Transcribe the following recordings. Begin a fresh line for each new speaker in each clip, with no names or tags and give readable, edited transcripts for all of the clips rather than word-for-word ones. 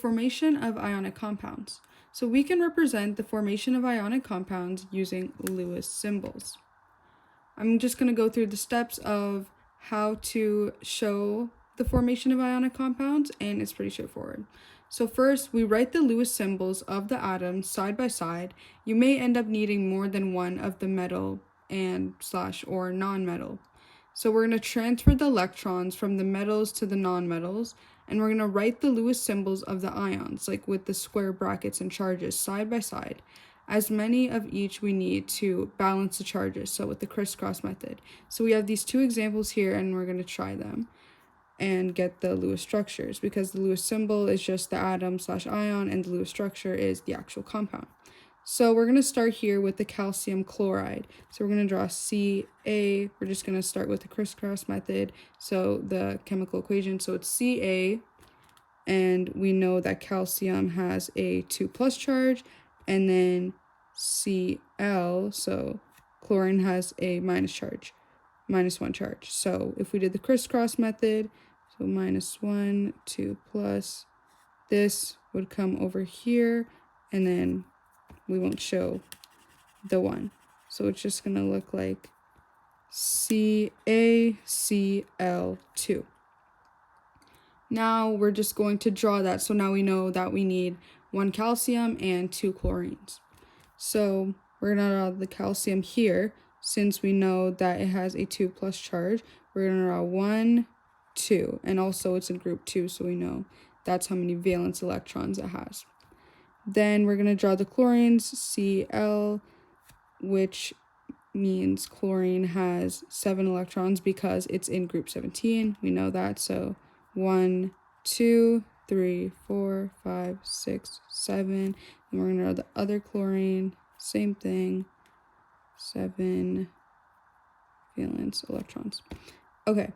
formation of ionic compounds. So we can represent the formation of ionic compounds using Lewis symbols. I'm just going to go through the steps of how to show the formation of ionic compounds, and it's pretty straightforward. So first, we write the Lewis symbols of the atoms side by side. You may end up needing more than one of the metal and / or non-metal. So we're going to transfer the electrons from the metals to the non-metals, and we're going to write the Lewis symbols of the ions, like with the square brackets and charges side by side. As many of each we need to balance the charges, so with the crisscross method. So we have these two examples here, and we're going to try them and get the Lewis structures, because the Lewis symbol is just the atom / ion, and the Lewis structure is the actual compound. So we're going to start here with the calcium chloride. So we're going to draw Ca. We're just going to start with the crisscross method, so the chemical equation. So it's Ca, and we know that calcium has a 2+ charge, and then Cl, so chlorine has a -1 charge. So if we did the crisscross method, so -1, 2+, this would come over here, and then we won't show the 1. So it's just going to look like CaCl2. Now we're just going to draw that. So now we know that we need 1 calcium and 2 chlorines. So we're going to draw the calcium here. Since we know that it has a 2+ charge, we're going to draw 1, 2. And also it's in group 2, so we know that's how many valence electrons it has. Then we're going to draw the chlorines, Cl, which means chlorine has 7 electrons because it's in group 17. We know that. So 1, 2, 3, 4, 5, 6, 7. And we're going to draw the other chlorine, same thing, 7 valence electrons. Okay,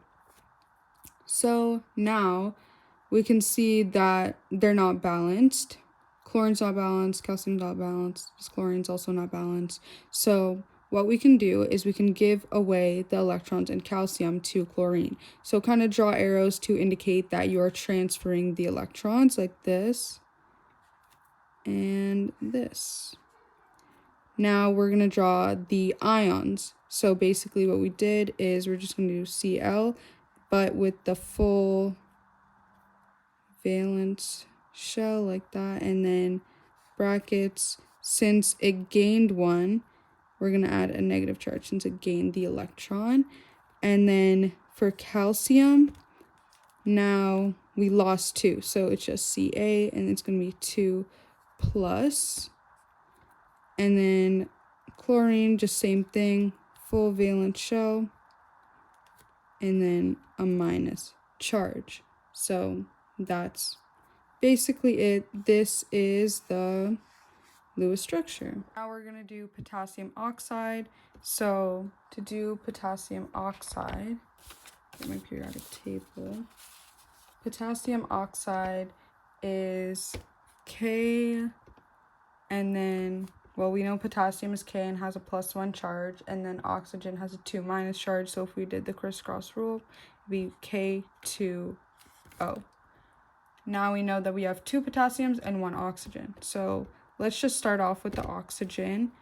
so now we can see that they're not balanced. Chlorine's not balanced, calcium's not balanced, this chlorine's also not balanced. So what we can do is we can give away the electrons in calcium to chlorine. So kind of draw arrows to indicate that you're transferring the electrons, like this and this. Now we're going to draw the ions. So basically what we did is we're just going to do Cl, but with the full valence shell like that, and then brackets. Since it gained 1, we're going to add a negative charge since it gained the electron. And then for calcium, now we lost 2, so it's just Ca, and it's going to be 2+. And then chlorine, just same thing, full valence shell, and then a minus charge. So that's basically it. This is the Lewis structure. Now we're going to do potassium oxide. So to do potassium oxide, get my periodic table. Potassium oxide is K, and then, well, we know potassium is K and has a +1 charge, and then oxygen has a 2- charge. So if we did the crisscross rule, it'd be K2O. Now we know that we have 2 potassiums and 1 oxygen. So let's just start off with the oxygen.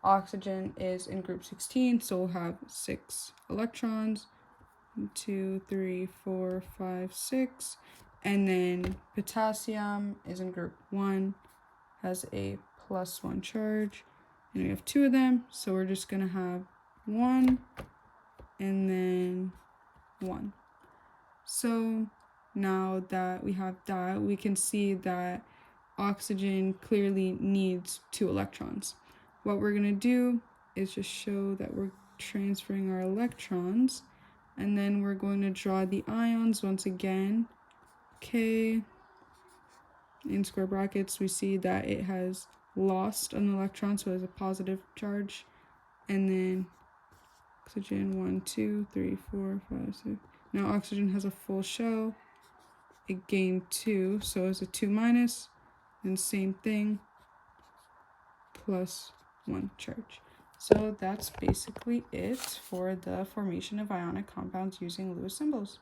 Oxygen is in group 16, so we'll have 6 electrons. 1, 2, 3, 4, 5, 6. And then potassium is in group 1, has a +1 charge. And we have 2 of them, so we're just going to have 1 and then 1. So now that we have that, we can see that oxygen clearly needs 2 electrons. What we're going to do is just show that we're transferring our electrons, and then we're going to draw the ions once again. K, in square brackets, we see that it has lost an electron, so it has a positive charge. And then oxygen, 1, 2, 3, 4, 5, 6. Now oxygen has a full shell. It gained 2, so it's a 2-, and same thing, +1 charge. So that's basically it for the formation of ionic compounds using Lewis symbols.